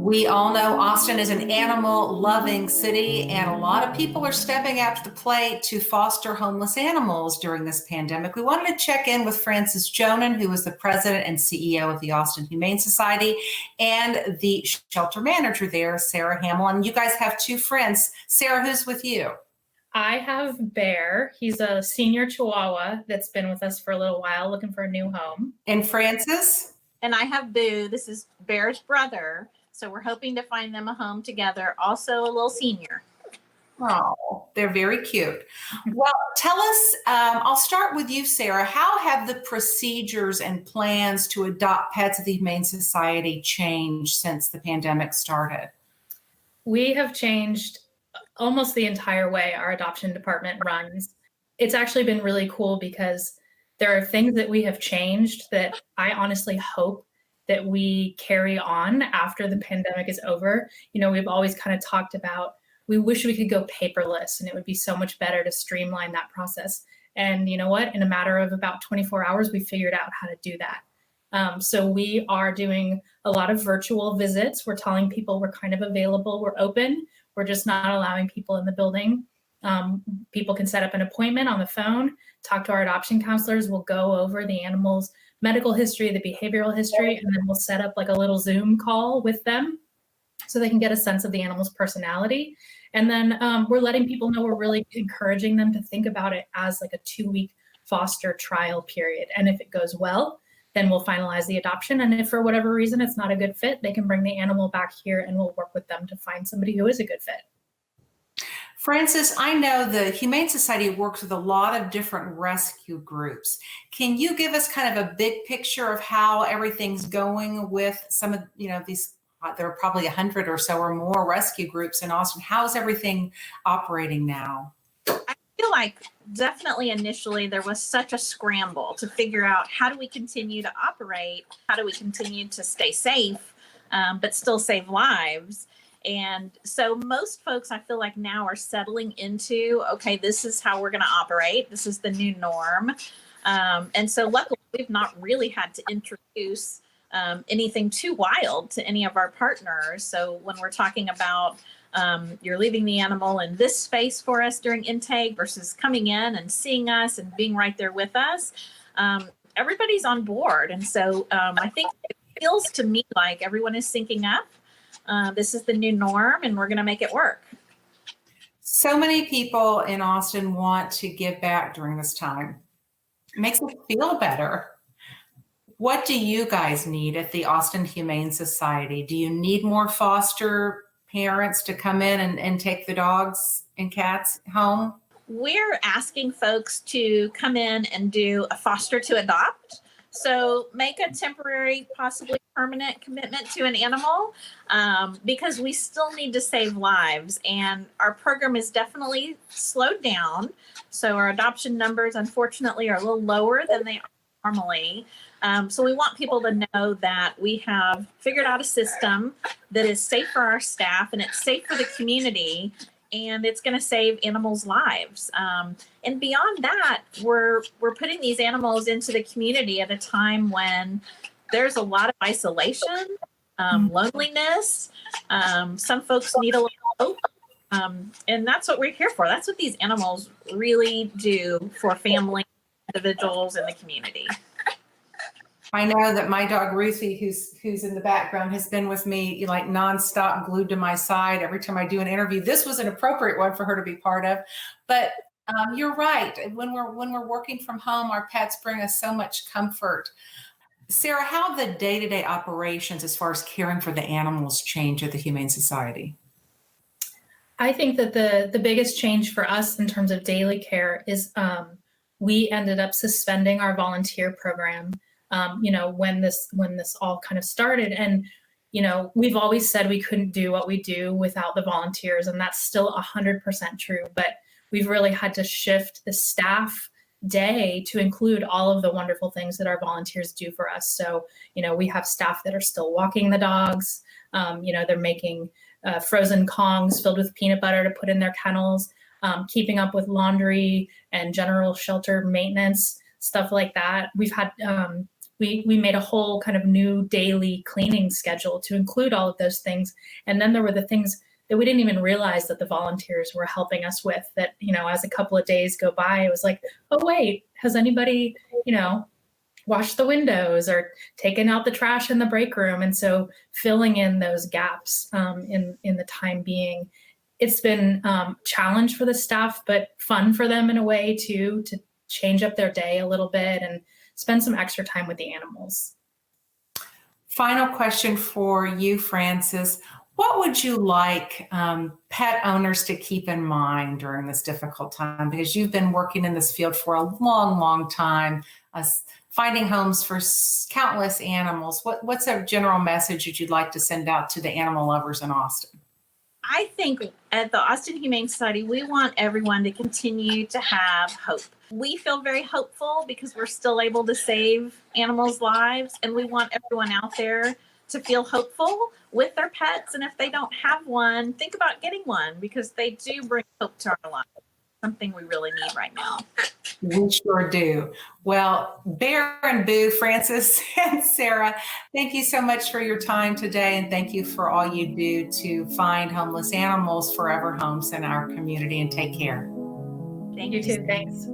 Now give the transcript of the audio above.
We all know Austin is an animal loving city, and a lot of people are stepping up to the plate to foster homeless animals during this pandemic. We wanted to check in with Frances Jonan, who is the president and CEO of the Austin Humane Society, and the shelter manager there, Sarah Hamill. And you guys have two friends. Sarah, who's with you? I have Bear. He's a senior Chihuahua that's been with us for a little while, looking for a new home. And Frances? And I have Boo. This is Bear's brother. So we're hoping to find them a home together. Also a little senior. Oh, they're very cute. Well, tell us, I'll start with you, Sarah. How have the procedures and plans to adopt pets at the Humane Society changed since the pandemic started? We have changed almost the entire way our adoption department runs. It's actually been really cool because there are things that we have changed that I honestly hope that we carry on after the pandemic is over. You know, we've always kind of talked about, we wish we could go paperless and it would be so much better to streamline that process. And you know what? In a matter of about 24 hours, we figured out how to do that. So we are doing a lot of virtual visits. We're telling people we're kind of available, we're open. We're just not allowing people in the building. People can set up an appointment on the phone, talk to our adoption counselors. We'll go over the animal's medical history, the behavioral history, and then we'll set up like a little Zoom call with them so they can get a sense of the animal's personality. And then we're letting people know we're really encouraging them to think about it as like a 2-week foster trial period. And if it goes well, then we'll finalize the adoption. And if for whatever reason it's not a good fit, they can bring the animal back here and we'll work with them to find somebody who is a good fit. Frances, I know the Humane Society works with a lot of different rescue groups. Can you give us kind of a big picture of how everything's going with some of, these, there are probably 100 or so or more rescue groups in Austin. How's everything operating now? I feel like definitely initially there was such a scramble to figure out how do we continue to operate? How do we continue to stay safe, but still save lives? And so most folks, I feel like now are settling into, okay, this is how we're going to operate. This is the new norm. And so luckily, we've not really had to introduce anything too wild to any of our partners. So when we're talking about you're leaving the animal in this space for us during intake versus coming in and seeing us and being right there with us, everybody's on board. And so I think it feels to me like everyone is syncing up. This is the new norm and we're going to make it work. So many people in Austin want to give back during this time. It makes us feel better. What do you guys need at the Austin Humane Society? Do you need more foster parents to come in and take the dogs and cats home? We're asking folks to come in and do a foster to adopt. So make a temporary, possibly permanent commitment to an animal because we still need to save lives. And our program is definitely slowed down. So our adoption numbers, unfortunately, are a little lower than they are normally. So we want people to know that we have figured out a system that is safe for our staff and it's safe for the community. And it's going to save animals' lives. And beyond that, we're putting these animals into the community at a time when there's a lot of isolation, loneliness. Some folks need a little hope. And that's what we're here for. That's what these animals really do for families, individuals, and the community. I know that my dog Ruthie, who's in the background, has been with me like nonstop, glued to my side every time I do an interview. This was an appropriate one for her to be part of, but you're right. When we're working from home, our pets bring us so much comfort. Sarah, how have the day-to-day operations as far as caring for the animals change at the Humane Society? I think that the biggest change for us in terms of daily care is we ended up suspending our volunteer program. When this all kind of started. And, we've always said we couldn't do what we do without the volunteers, and that's still 100% true. But we've really had to shift the staff day to include all of the wonderful things that our volunteers do for us. So, we have staff that are still walking the dogs. They're making frozen Kongs filled with peanut butter to put in their kennels, keeping up with laundry and general shelter maintenance, stuff like that. We've we made a whole kind of new daily cleaning schedule to include all of those things. And then there were the things that we didn't even realize that the volunteers were helping us with, that, as a couple of days go by, it was like, oh, wait, has anybody, washed the windows or taken out the trash in the break room? And so filling in those gaps in the time being, it's been challenge for the staff, but fun for them in a way too, to change up their day a little bit and spend some extra time with the animals. Final question for you, Frances. What would you like pet owners to keep in mind during this difficult time? Because you've been working in this field for a long, long time, finding homes for countless animals. What's a general message that you'd like to send out to the animal lovers in Austin? I think at the Austin Humane Society, we want everyone to continue to have hope. We feel very hopeful because we're still able to save animals' lives, and we want everyone out there to feel hopeful with their pets. And if they don't have one, think about getting one, because they do bring hope to our lives, something we really need right now. We sure do. Well, Bear and Boo, Frances and Sarah, thank you so much for your time today. And thank you for all you do to find homeless animals forever homes in our community, and take care. Thank You too. Thanks.